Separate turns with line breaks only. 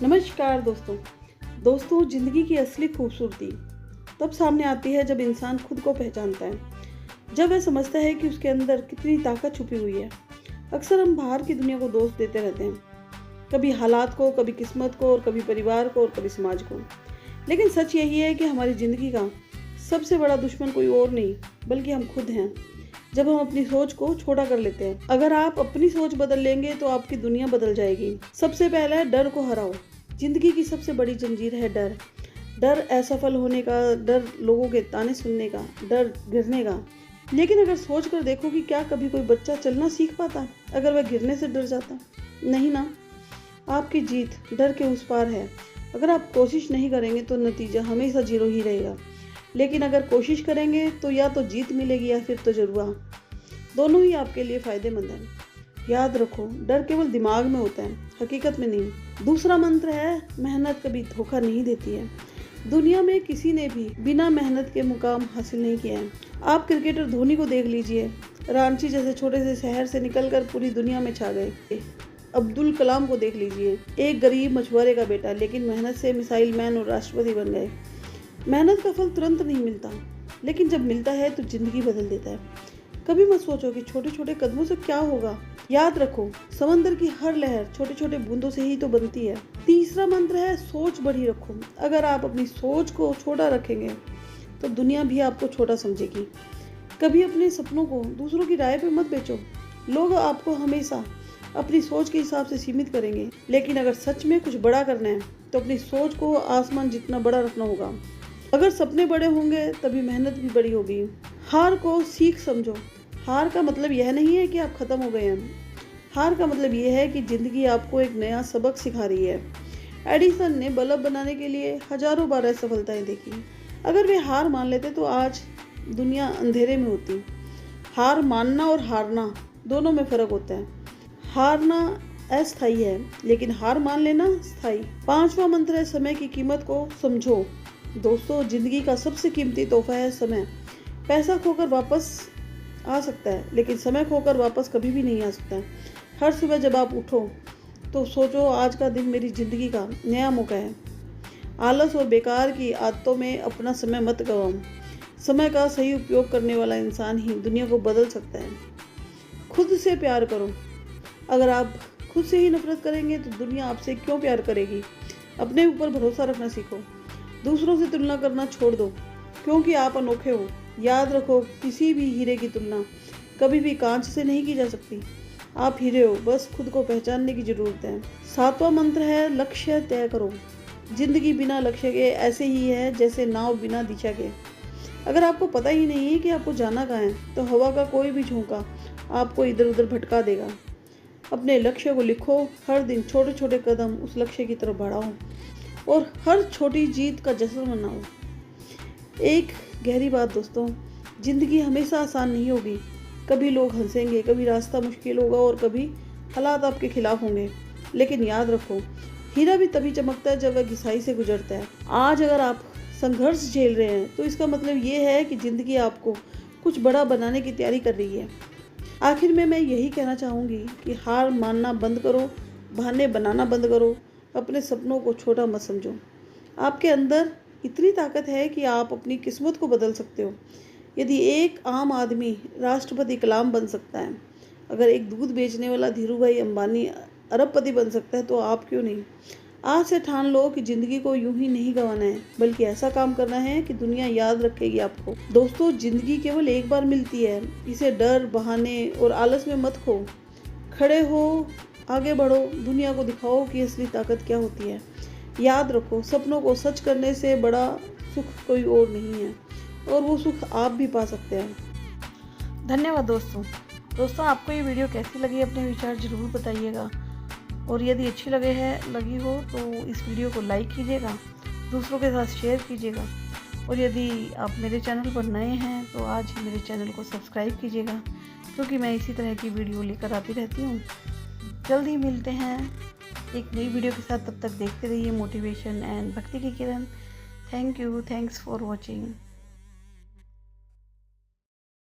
नमस्कार दोस्तों ज़िंदगी की असली खूबसूरती तब सामने आती है जब इंसान खुद को पहचानता है, जब वह समझता है कि उसके अंदर कितनी ताकत छुपी हुई है। अक्सर हम बाहर की दुनिया को दोष देते रहते हैं, कभी हालात को, कभी किस्मत को, और कभी परिवार को, और कभी समाज को। लेकिन सच यही है कि हमारी ज़िंदगी का सबसे बड़ा दुश्मन कोई और नहीं बल्कि हम खुद हैं, जब हम अपनी सोच को छोटा कर लेते हैं। अगर आप अपनी सोच बदल लेंगे तो आपकी दुनिया बदल जाएगी। सबसे पहले डर को हराओ। जिंदगी की सबसे बड़ी जंजीर है डर। डर असफल होने का, डर लोगों के ताने सुनने का, डर गिरने का। लेकिन अगर सोच कर देखो कि क्या कभी कोई बच्चा चलना सीख पाता अगर वह गिरने से डर जाता? नहीं ना। आपकी जीत डर के उस पार है। अगर आप कोशिश नहीं करेंगे तो नतीजा हमेशा 0 ही रहेगा, लेकिन अगर कोशिश करेंगे तो या तो जीत मिलेगी या फिर तजुर्बा। दोनों ही आपके लिए फायदेमंद है। याद रखो, डर केवल दिमाग में होता है, हकीकत में नहीं। दूसरा मंत्र है, मेहनत कभी धोखा नहीं देती है। दुनिया में किसी ने भी बिना मेहनत के मुकाम हासिल नहीं किया है। आप क्रिकेटर धोनी को देख लीजिए, रांची जैसे छोटे से शहर से निकलकर पूरी दुनिया में छा गए। अब्दुल कलाम को देख लीजिए, एक गरीब मछुआरे का बेटा, लेकिन मेहनत से मिसाइल मैन और राष्ट्रपति बन गए। मेहनत का फल तुरंत नहीं मिलता, लेकिन जब मिलता है तो जिंदगी बदल देता है। कभी मत सोचो कि छोटे छोटे कदमों से क्या होगा। याद रखो, समंदर की हर लहर छोटे छोटे बूंदों से ही तो बनती है। तीसरा मंत्र है, सोच बड़ी रखो। अगर आप अपनी सोच को छोटा रखेंगे तो दुनिया भी आपको छोटा समझेगी। कभी अपने सपनों को दूसरों की राय पे मत बेचो। लोग आपको हमेशा अपनी सोच के हिसाब से सीमित करेंगे, लेकिन अगर सच में कुछ बड़ा करना है तो अपनी सोच को आसमान जितना बड़ा रखना होगा। अगर सपने बड़े होंगे तभी मेहनत भी बड़ी होगी। हार को सीख समझो। हार का मतलब यह नहीं है कि आप खत्म हो गए हैं। हार का मतलब यह है कि जिंदगी आपको एक नया सबक सिखा रही है। एडिसन ने बल्ब बनाने के लिए हजारों बार असफलताएं देखी। अगर वे हार मान लेते तो आज दुनिया अंधेरे में होती। हार मानना और हारना दोनों में फर्क होता है। हारना अस्थायी है, लेकिन हार मान लेना स्थायी। पांचवा मंत्र है, समय की कीमत को समझो। दोस्तों, जिंदगी का सबसे कीमती तोहफा है समय। पैसा खोकर वापस आ सकता है, लेकिन समय खोकर वापस कभी भी नहीं आ सकता। हर सुबह जब आप उठो तो सोचो, आज का दिन मेरी ज़िंदगी का नया मौका है। आलस और बेकार की आदतों में अपना समय मत गवाओ। समय का सही उपयोग करने वाला इंसान ही दुनिया को बदल सकता है। खुद से प्यार करो। अगर आप खुद से ही नफरत करेंगे तो दुनिया आपसे क्यों प्यार करेगी? अपने ऊपर भरोसा रखना सीखो। दूसरों से तुलना करना छोड़ दो, क्योंकि आप अनोखे हो। याद रखो, किसी भी हीरे की तुलना कभी भी कांच से नहीं की जा सकती। आप हीरे हो, बस खुद को पहचानने की जरूरत है। सातवां मंत्र है, लक्ष्य तय करो। जिंदगी बिना लक्ष्य के ऐसे ही है जैसे नाव बिना दिशा के। अगर आपको पता ही नहीं है कि आपको जाना कहाँ है तो हवा का कोई भी झोंका आपको इधर उधर भटका देगा। अपने लक्ष्य को लिखो, हर दिन छोटे छोटे कदम उस लक्ष्य की तरफ बढ़ाओ और हर छोटी जीत का जश्न मनाओ। एक गहरी बात दोस्तों, जिंदगी हमेशा आसान नहीं होगी। कभी लोग हंसेंगे, कभी रास्ता मुश्किल होगा और कभी हालात आपके खिलाफ होंगे। लेकिन याद रखो, हीरा भी तभी चमकता है जब वह घिसाई से गुजरता है। आज अगर आप संघर्ष झेल रहे हैं तो इसका मतलब ये है कि जिंदगी आपको कुछ बड़ा बनाने की तैयारी कर रही है। आखिर में मैं यही कहना चाहूँगी कि हार मानना बंद करो, बहाने बनाना बंद करो, अपने सपनों को छोटा मत समझो। आपके अंदर इतनी ताकत है कि आप अपनी किस्मत को बदल सकते हो। यदि एक आम आदमी राष्ट्रपति कलाम बन सकता है, अगर एक दूध बेचने वाला धीरूभाई अंबानी अरबपति बन सकता है, तो आप क्यों नहीं? आज से ठान लो कि जिंदगी को यूं ही नहीं गंवाना है, बल्कि ऐसा काम करना है कि दुनिया याद रखेगी आपको। दोस्तों, जिंदगी केवल एक बार मिलती है, इसे डर, बहाने और आलस में मत खो। खड़े हो, आगे बढ़ो, दुनिया को दिखाओ कि असली ताकत क्या होती है। याद रखो, सपनों को सच करने से बड़ा सुख कोई और नहीं है, और वो सुख आप भी पा सकते हैं। धन्यवाद दोस्तों, आपको ये वीडियो कैसी लगी अपने विचार जरूर बताइएगा, और यदि अच्छी लगी हो तो इस वीडियो को लाइक कीजिएगा, दूसरों के साथ शेयर कीजिएगा, और यदि आप मेरे चैनल पर नए हैं तो आज ही मेरे चैनल को सब्सक्राइब कीजिएगा, क्योंकि मैं इसी तरह की वीडियो लेकर आती रहती हूँ। जल्द ही मिलते हैं एक नई वीडियो के साथ। तब तक देखते रहिए मोटिवेशन एंड भक्ति की किरण। Thank you, thanks for watching.